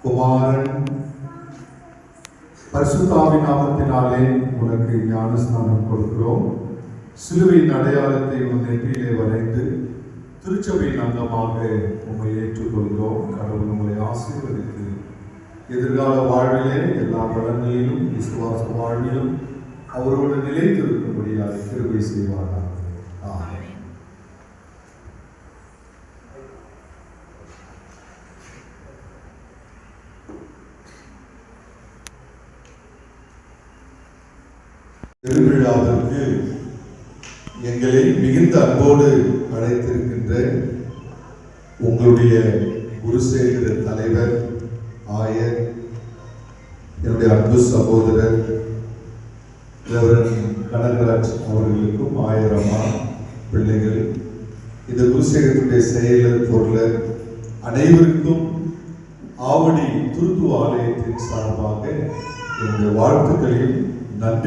குமாரன் பரிசுத்தாவின் நாமத்தினாலே உனக்கு ஞானஸ்நானம் கொடுக்கிறோம். சிலுவையின் அடையாளத்தை உன் நெற்றியிலே வரைந்து திருச்சபையின் அங்கமாக உம்மை ஏற்றுக்கொள்கிறோம். கடவுள் உங்களை ஆசீர்வதித்து எதிர்கால வாழ்விலே எல்லா பலன்களிலும் விசுவாச வாழ்விலும் அவரோடு நிலைத்திருக்கும்படியாக கிருபை செய்வார்கள். ஆமென். திருவிழாவிற்கு எங்களை மிகுந்த அன்போடு அழைத்திருக்கின்ற உங்களுடைய குருசேகர தலைவர் ஆயர், என்னுடைய அன்பு சகோதரர் கனகராஜ் அவர்களுக்கும், ஆயரம்மா பிள்ளைகள், இந்த குருசேகரத்துடைய செயலர் பொருளர் அனைவருக்கும் ஆவடி துருத்து ஆலயத்தின் சார்பாக என்னுடைய வாழ்த்துக்களையும் நன்றி.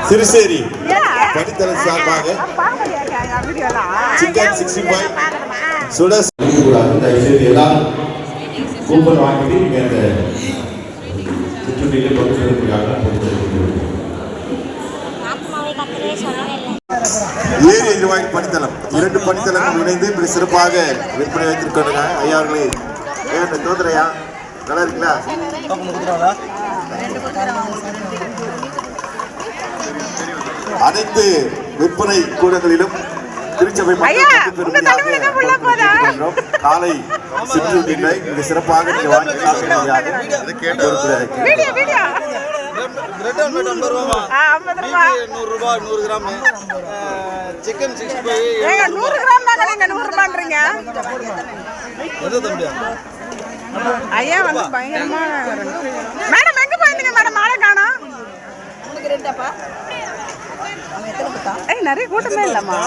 சிறுசேரி படித்தளம் சார்பாக சிக்கன் 65 சுட எல்லாரும் கூப்பன் வாங்கிட்டு இங்கே அந்த சுற்றுலா கொண்டு செல்வதற்காக ஏரி எதிர்வாய் படித்தளம் 2 படித்தளங்கள் இணைந்து இப்படி சிறப்பாக விற்பனை வைத்திருக்காங்க. ஐயா அவர்களே, தோதுரையா நல்லா இருக்குங்களா? அனைத்து விற்பனை கூடங்களிலும் திருச்சபை காலை சிற்றுண்டினை இங்கு சிறப்பாக சிக்கன் 65 100 கிராம் தாங்க. நீங்க 100 ரூபாய்ன்றீங்க ஐயா. வந்து பயங்கரமா மேடம் எங்க போயிருந்தீங்க மேடம்? மாலை காணோம். நிறைய கூட்டமே இல்லம்மா.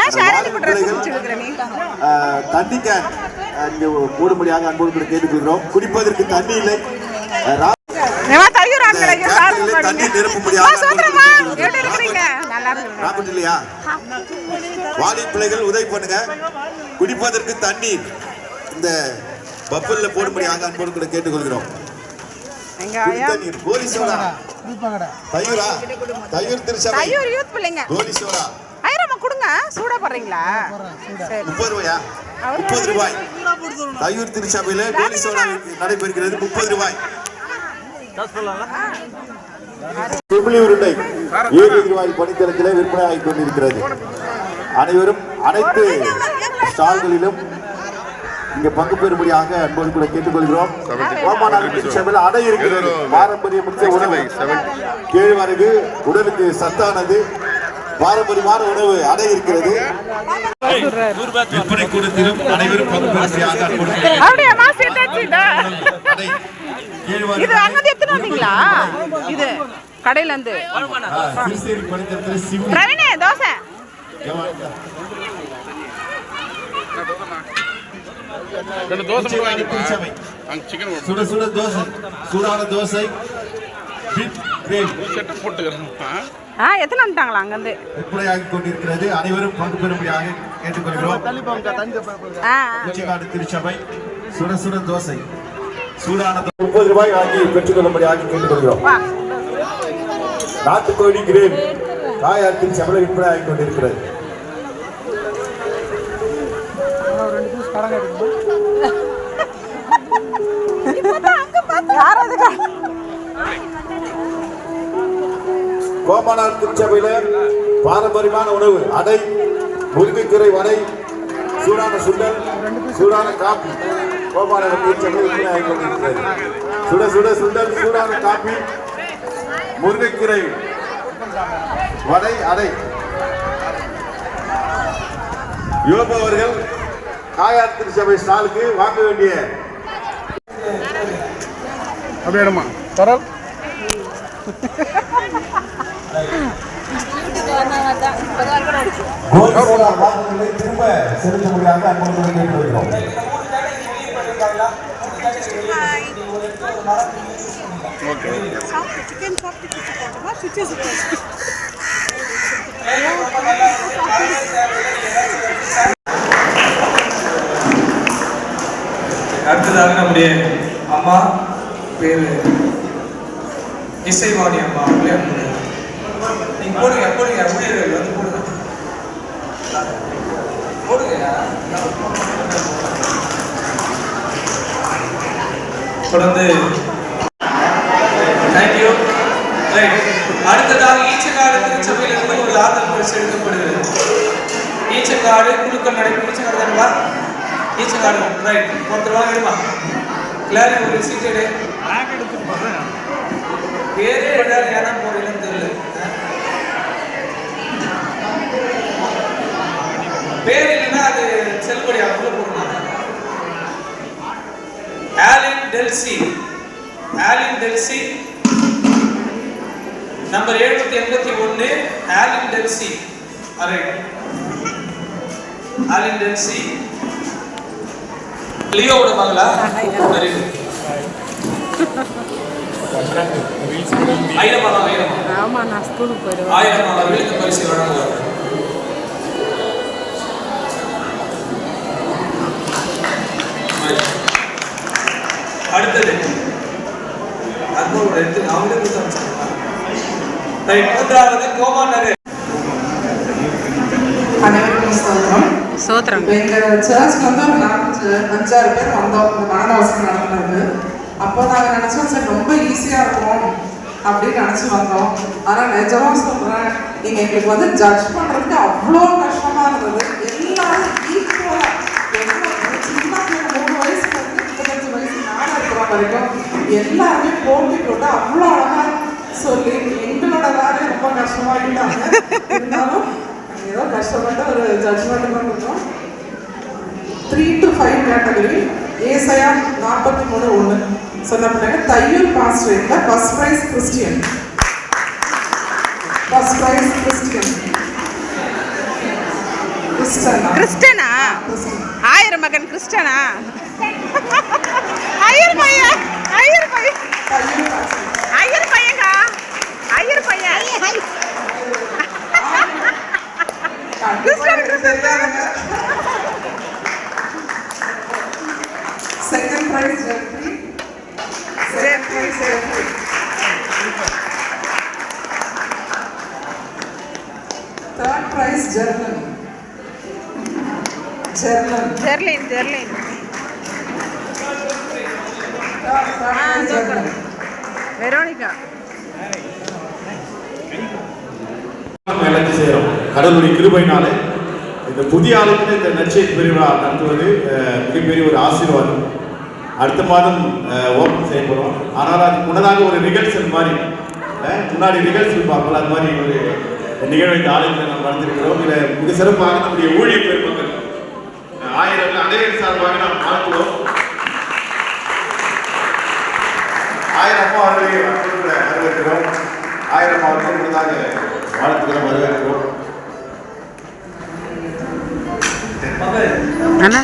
ஏன் ஷேரடி தண்ணி கேன் இங்கே போடும்படியாக அன்போடு கேட்டுக்கொள்கிறோம். குடிப்பதற்கு தண்ணி இல்லை, தண்ணி நிரப்பும்படியாக இல்லையா? வாலி பிள்ளைகள் உதவி பண்ணுங்க. குடிப்பதற்கு தண்ணீர் இந்த பப்பல்ல போடும்படியாக அன்போடு கேட்டுக்கொள்கிறோம். கோலி சோடா தயிரா, தயிர் திருச்சபை தயிர் யூத் பிள்ளைங்க கோலி சோடா ஐயரம்மா கொடுங்க. சூடா போடுறீங்களா? 30 ரூபாயா? 30 ரூபாய். தயிர் திருச்சபையில கோலி சோடா நடைபெறுகிறது. 30 ரூபாய். உருண்டை ஏழு எதிர்வாயில் பணித்தளத்திலே விற்பனை ஆகிக் கொண்டிருக்கிறது. அனைவரும் அனைத்து ஸ்டால்களிலும் இங்க பங்கு பெறும்படியாக அன்போடு கூட கேட்டுக்கொள்கிறோம். கோமாநாடு திருச்சபையில் அடை இருக்கிறது. பாரம்பரிய முக்கிய உணவு கேழ்வரகு, உடலுக்கு சத்தானது பாரம்பரியமான உணவு அடை இருக்கிறது. விற்பனை கூடத்திலும் அனைவரும் பங்கு பெறும்படியாக அன்போடு இது அங்க எத்தனை வந்தீங்களா? இது கடையில இருந்து பிரவீனே தோசை சுட சுட தோசை, சூடான தோசை எத்தனை வந்துட்டாங்களா அங்க இருந்து விற்பனையாகி கொண்டிருக்கிறது. அனைவரும் பங்கு பெறும்படியாக கேட்டுக்கொள்கிறோம். திருச்சபை சுட சுட தோசை, சூடான 30 ரூபாய் வாங்கி பெற்றுக்கொள்ளும்படியாக கேட்டுக்கொள்கிறோம். நாட்டுக்கோழி கிரேன் தாயார் திருச்சபையில் விற்பனை ஆகி கொண்டிருக்கிறது. கோமாநாடு திருச்சபையில பாரம்பரியமான உணவு அடை, முருங்கைக்கீரை வடை, சூடான சுண்டல், சூடான காப்பி கோமாநாடு திருச்சபையில் விற்பனை ஆகி கொண்டிருக்கிறது. சுட சுட சுண்டல், சூடான காப்பி, முருங்கைக்கீரை வடை, அடை. யோபவர்கள் தாயார் திருச்சபை ஸ்டாலுக்கு வாங்க வேண்டிய அப்படியேமா தரல் வாக்குகளை திரும்ப செலுத்தும்படியாக அன்போடு கேட்டுக்கொள்கிறோம். அடுத்ததாக நம்முடைய அம்மா பேரு இசைவாணி அம்மா அவங்களே நீங்க போடுங்க போடுங்க ஊழியர்கள் வந்து போடுங்க போடுங்க. தொடர்ந்து தேங்க்யூ. அடுத்ததாக ஈச்சக்காடு திருச்சபையிலிருந்து ஒரு ஆதரவு பரிசு எடுக்கப்படுகிறது. ஈச்சக்காடு குழுக்கள் நடைபெறும். ஈச்சக்காடு தானே ஈச்சக்காடு ரைட். ஒருத்தர் வாங்க எடுமா கிளாரி ஒரு சீட் எடு. பேரே எழுதாது ஏன்னா போறீங்கன்னு தெரியல. பேர் இல்லைன்னா அது செல்லுபடி ஆகுள்ள போடுறாங்க. ஆலின் டெல்சி, ஆலின் டெல்சி நம்பர் 781 ஆலின் டெல்சி. ரைட். ஆலின் டெல்சி லியோவோட மகளா? Very good. ஆமா நான் ஸ்கூலுக்கு போயிடுவேன். 1000 அவர்களுக்கு பரிசு வழங்குவார். அடுத்தது அன்போட எடுத்து அவங்களே கொடுத்தாங்க. மூன்றாவது கோமாநகர். அனைவருக்கும் சோதரம். சோத்திரம். எங்க சர்ச் வந்து ஒரு 5-6 பேர் வந்தோம். இந்த மனவாசம் நடந்தது. அப்போ நாங்கள் நினச்சோம் சரி ரொம்ப ஈஸியாக இருக்கும் அப்படின்னு நினச்சி வந்தோம். ஆனால் நிஜமாக சொல்கிறேன், நீங்கள் எங்களுக்கு வந்து ஜட்ஜ் பண்ணுறதுக்கு அவ்வளோ கஷ்டமாக இருந்தது. எல்லாரும் ஈக்குவலாக சின்ன பிள்ளை 3 வயசுலேருந்து 35 வயசு மேலே இருக்கிற வரைக்கும் எல்லாருமே போட்டி போட்டு அவ்வளோ அழகாக சொல்லி எங்களோட வேலையை ரொம்ப கஷ்டமாக்கிட்டாங்க. இருந்தாலும் ஏதோ கஷ்டப்பட்டு ஒரு ஜட்ஜ்மெண்ட் தான் கொடுத்தோம். 3 to 5 கேட்டகரி. ஏசாயா 43:1 சொன்ன பிள்ளைங்க Thaiyur pastor first prize Christian. First prize Christian. கிறிஸ்டனா? ஆயிரம் மகன் கிறிஸ்டனா? ஐயர் பையன், ஐயர் பையன், ஐயர் பையன்கா, ஐயர் பையன். Kristen Kristen. Second prize Germany. Second prize Germany. Third prize Germany. Jerlin Jerlin. Veronica. செய்கிறோம். கடவுளுடைய கிருபையினாலே இந்த புதிய ஆளுக்கு இந்த நற்செய்தி பெருவிழா நடத்துவது மிகப்பெரிய ஒரு ஆசீர்வாதம். அடுத்த மாதம் ஓப்பன் செய்ய போகிறோம். ஆனால் அதுக்கு முன்னதாக ஒரு ரிகர்சல் மாதிரி முன்னாடி ரிகர்சல் பார்ப்போம். அது மாதிரி ஒரு நிகழ்வை இந்த ஆலயத்தில் நாம் நடத்திருக்கிறோம். இதில் மிக சிறப்பாக நம்முடைய ஊழியர் பெருமக்கள் 1000 அனைவரின் சார்பாக நாம் பார்க்கிறோம். 1000 அம்மா அவர்களை வரவேற்கிறோம். 1000 அம்மாவுக்கு முன்னதாக வாழ்த்துக்களை வரவேற்கிறோம். அண்ணா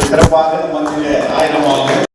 சிறப்பாக மத்திய 1000 அம்மாவுக்கு